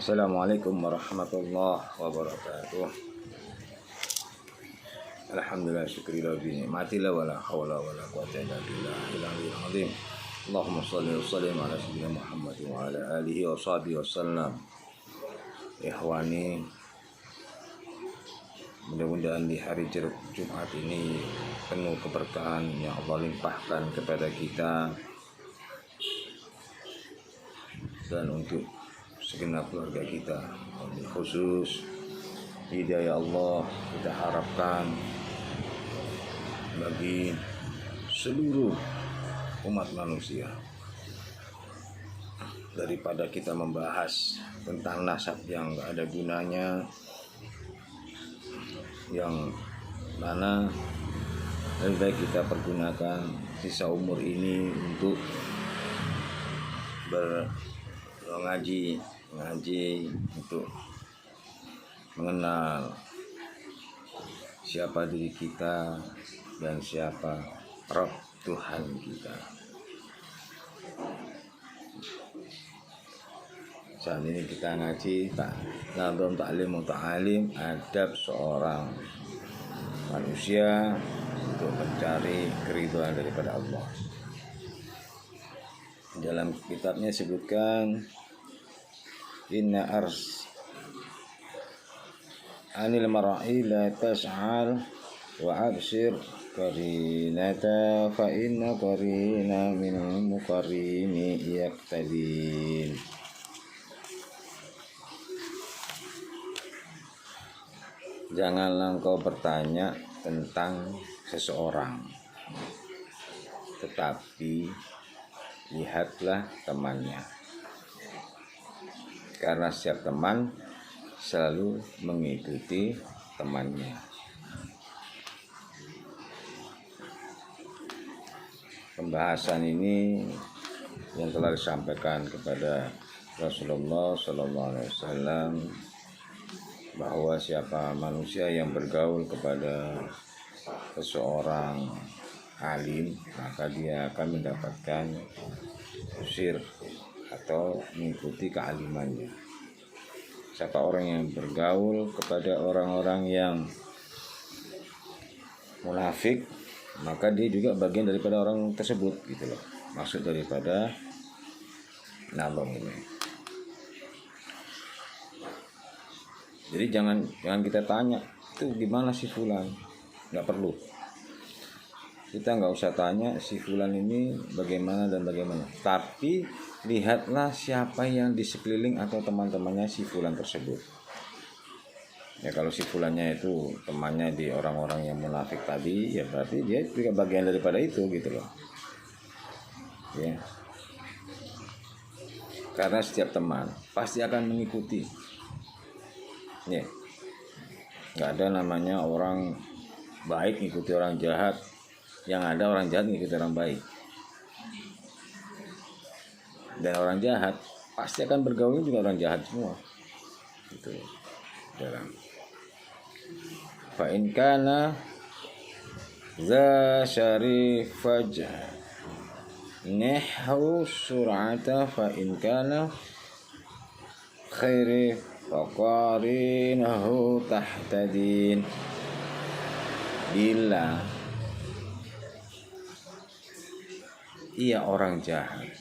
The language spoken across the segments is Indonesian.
Assalamualaikum warahmatullahi wabarakatuh. Alhamdulillah syukurillah bi ni'matillah wala haula wala quwwata illa billahil aliyyil azim. Allahumma shalli wa sallim ala sayyidina Muhammad wa ala alihi wa sahbihi wasallam. Ikhwani, mudah-mudahan di hari Jumat ini penuh keberkahan yang Allah limpahkan kepada kita dan untuk segenap keluarga kita. Khusus hidayah Allah kita harapkan bagi seluruh umat manusia. Daripada kita membahas tentang nasab yang gak ada gunanya, yang mana lebih baik kita pergunakan sisa umur ini untuk mengaji, untuk mengenal siapa diri kita dan siapa Rabb Tuhan kita. Saat ini kita ngaji Nadham Ta'lim Muta'alim, adab seorang manusia untuk mencari keridhaan daripada Allah. Dalam kitabnya sebutkan inna ars anil mar'i la tas'al wa absir qarinata fa inna qarina min muqarini yaqtadin. Janganlah engkau bertanya tentang seseorang, tetapi lihatlah temannya, karena setiap teman selalu mengikuti temannya. Pembahasan ini yang telah disampaikan kepada Rasulullah SAW, bahwa siapa manusia yang bergaul kepada seseorang alim, maka dia akan mendapatkan usir atau mengikuti kealimannya. Siapa orang yang bergaul kepada orang-orang yang munafik, maka dia juga bagian daripada orang tersebut, gitu loh. Maksud daripada nabung ini. Jadi jangan kita tanya itu gimana si fulan, nggak perlu. Kita nggak usah tanya si fulan ini bagaimana dan bagaimana, tapi lihatlah siapa yang di sekeliling atau teman-temannya si fulan tersebut. Ya kalau si fulannya itu temannya di orang-orang yang munafik tadi, ya berarti dia juga bagian daripada itu, gitu loh. Ya. Karena setiap teman pasti akan mengikuti. Ya. Nggak ada namanya orang baik ngikuti orang jahat. Yang ada orang jahat ngikuti orang baik. Dan orang jahat pasti akan bergaul juga orang jahat semua. Itu dalam. Fa in kana za syarifaj nahhu sur'ata fa in kana khairi faqarinahu tahtadin. Bila ia orang jahat,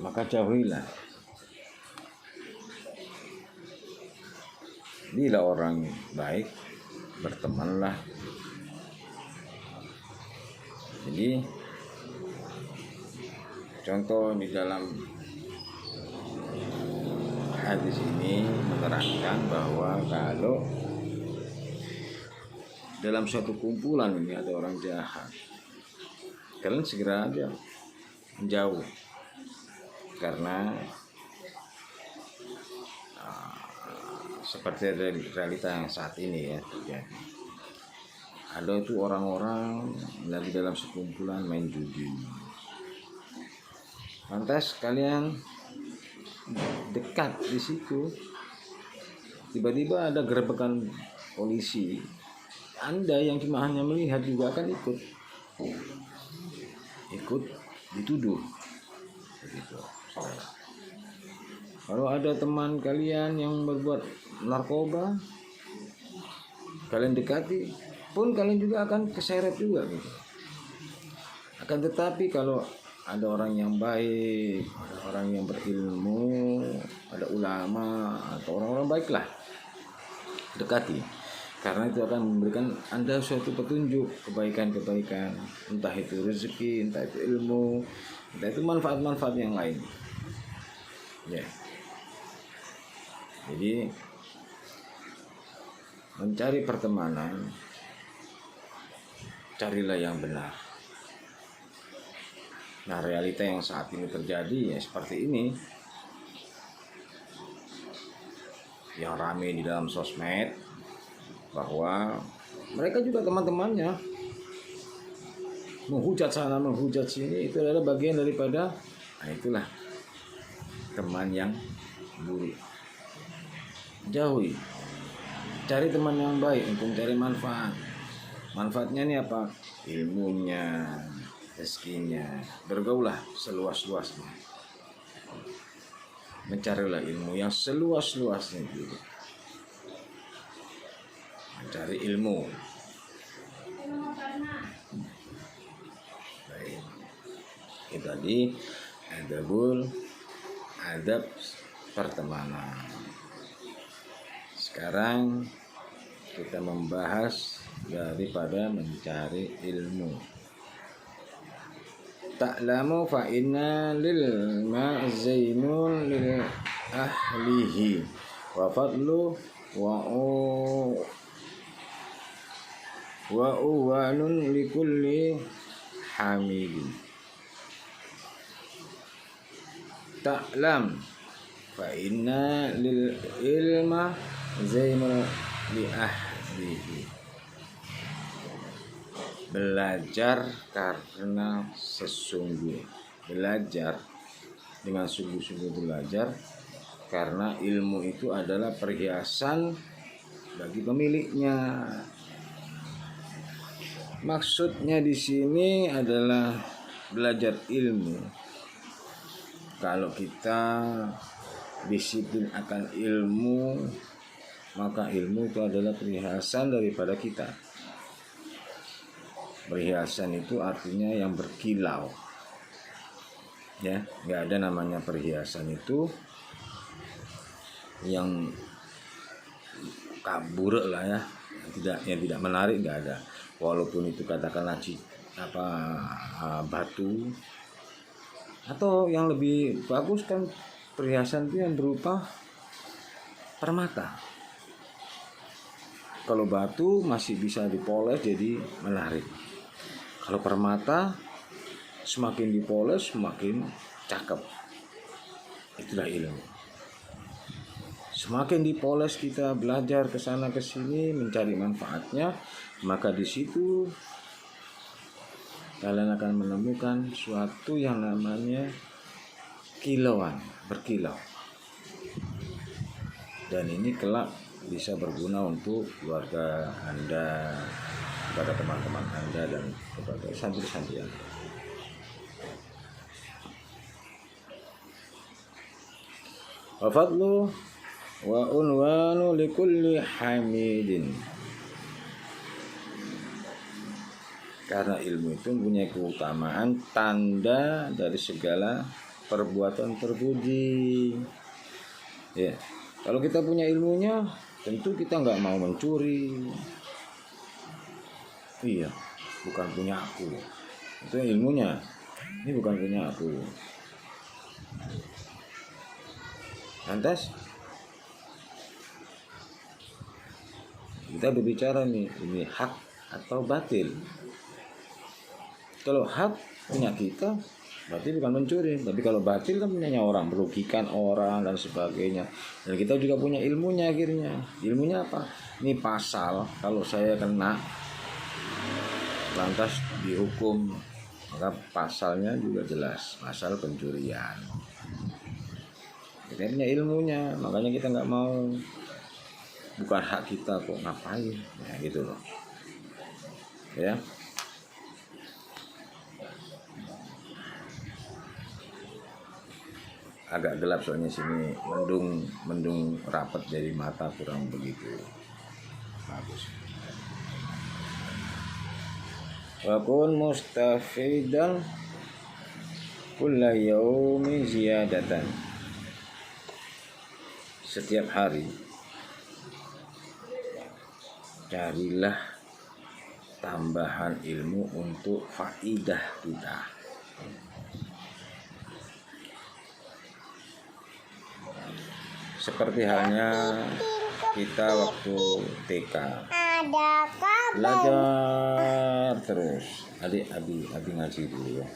maka jauhilah. Bila orang baik, bertemanlah. Jadi contoh di dalam hadis ini menerangkan bahwa kalau dalam suatu kumpulan ini ada orang jahat, kalian segera aja menjauh, karena seperti realita yang saat ini ya terjadi. Ada itu orang-orang lagi dalam sekumpulan main judi. Lantas kalian dekat di situ, tiba-tiba ada gerebekan polisi. Anda yang cuma hanya melihat juga akan ikut dituduh, begitu. Kalau ada teman kalian yang berbuat narkoba, kalian dekati, pun kalian juga akan keseret juga gitu. Akan tetapi kalau ada orang yang baik, ada orang yang berilmu, ada ulama atau orang-orang baiklah, dekati. Karena itu akan memberikan Anda suatu petunjuk kebaikan-kebaikan, entah itu rezeki, entah itu ilmu, entah itu manfaat-manfaat yang lain. Ya. Jadi mencari pertemanan, carilah yang benar. Nah, realita yang saat ini terjadi ya seperti ini. Yang ramai di dalam sosmed, bahwa mereka juga teman-temannya menghujat sana menghujat sini, itu adalah bagian daripada, nah itulah teman yang buruk. Jauhi, cari teman yang baik untuk cari manfaat. Manfaatnya ini apa? Ilmunya, rezekinya. Bergaulah seluas-luasnya, mencarilah ilmu yang seluas-luasnya juga. Mencari ilmu. Baik. Itu tadi adab pertemanan. Sekarang kita membahas daripada mencari ilmu. Ta'lamu fa inna lil ma'zainun lil ahlihi wa fadlu wa uwanun likulli hamidin. Ta'lam fa inna lil ilma zainul li ahlihi. Belajar karena sesungguh, belajar dengan sungguh-sungguh belajar, karena ilmu itu adalah perhiasan bagi pemiliknya. Maksudnya di sini adalah belajar ilmu. Kalau kita disiplin akan ilmu, maka ilmu itu adalah perhiasan daripada kita. Perhiasan itu artinya yang berkilau. Ya, nggak ada namanya perhiasan itu yang kabur lah ya, yang tidak menarik, nggak ada. Walaupun itu katakanlah batu, atau yang lebih bagus kan perhiasan itu yang berupa permata. Kalau batu masih bisa dipoles jadi menarik. Kalau permata semakin dipoles semakin cakep. Itulah ilmu. Semakin dipoles kita belajar ke sana ke sini mencari manfaatnya, maka di situ kalian akan menemukan suatu yang namanya kilauan, berkilau. Dan ini kelak bisa berguna untuk keluarga Anda, kepada teman-teman Anda, dan kepada santri-santri Anda. Wa fadlu wa unwanu likulli hamidin. Karena ilmu itu mempunyai keutamaan, tanda dari segala perbuatan terpuji. Ya, kalau kita punya ilmunya, tentu kita nggak mau mencuri. Iya, bukan punya aku. Itu ilmunya. Ini bukan punya aku. Lantas kita berbicara nih, ini hak atau batil. Kalau hak punya kita, berarti bukan mencuri. Tapi kalau batil kan punyanya orang, merugikan orang dan sebagainya. Dan kita juga punya ilmunya akhirnya. Ilmunya apa? Ini pasal, kalau saya kena lantas dihukum, maka pasalnya juga jelas, pasal pencurian. Kita punya ilmunya, makanya kita nggak mau. Bukan hak kita kok, ngapain? Ya gitu loh. Ya. agak gelap soalnya sini mendung rapat dari mata, kurang begitu bagus. Wa kun mustafidan kulla yaumi ziyadatan. Setiap hari carilah tambahan ilmu untuk faidah kita. Seperti halnya kita waktu TK belajar terus. Abi ngaji dulu ya.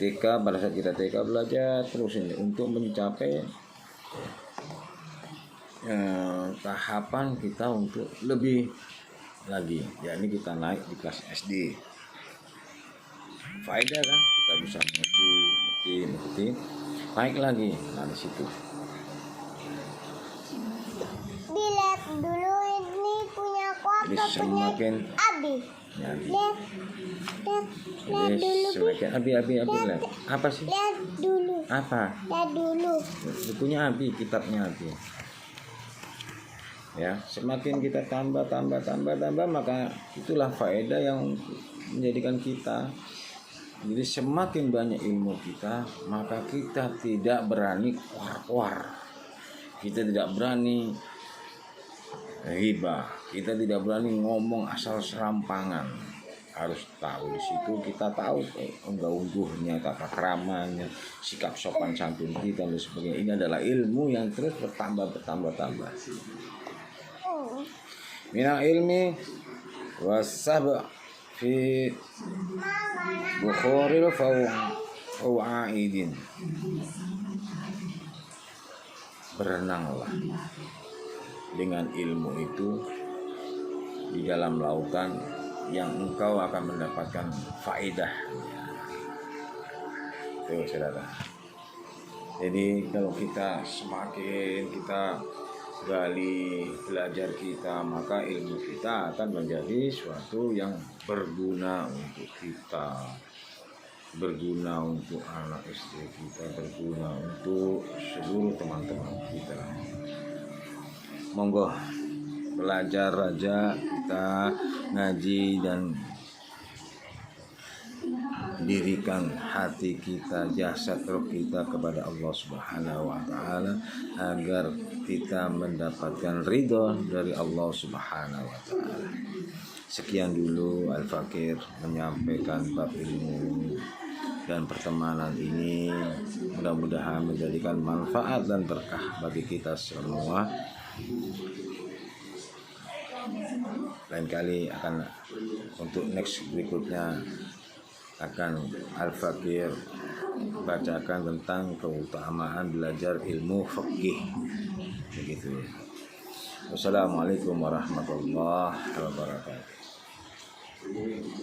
TK, pada saat kita TK belajar terus ini untuk mencapai tahapan kita untuk lebih lagi, yakni kita naik di kelas SD. Faedah kan, kita bisa mengerti, naik lagi. Nah di situ. Dilihat dulu ini punya aku apa semakin Abi. Lihat dulu. Semakin Abi lihat. Apa sih? Lihat dulu. Apa? Lihat dulu. Bukunya Abi, kitabnya Abi. Ya, semakin kita tambah, maka itulah faedah yang menjadikan kita. Jadi semakin banyak ilmu kita, maka kita tidak berani keluar. Kita tidak berani hibah, kita tidak berani ngomong asal serampangan. Harus tahu di situ, kita tahu unggah-ungguhnya, tata keramanya, sikap sopan santun kita dan sebagainya. Ini adalah ilmu yang terus bertambah. Minal ilmi wasab fi bukhuril fawaidin. Berenanglah dengan ilmu itu di dalam lautan yang engkau akan mendapatkan faedah. Tuh saudara. Jadi kalau kita semakin kita gali belajar kita, maka ilmu kita akan menjadi suatu yang berguna untuk kita, berguna untuk anak istri kita, berguna untuk seluruh teman-teman kita. Monggo belajar aja kita ngaji dan dirikan hati kita, jasad roh kita kepada Allah Subhanahu wa taala agar kita mendapatkan ridho dari Allah Subhanahu wa taala. Sekian dulu Al-Fakir menyampaikan bab ilmu dan pertemanan ini, mudah-mudahan menjadikan manfaat dan berkah bagi kita semua. Lain kali akan untuk next berikutnya akan Al-Fakir bacakan tentang keutamaan belajar ilmu fikih. Begitu. Wassalamualaikum warahmatullahi wabarakatuh.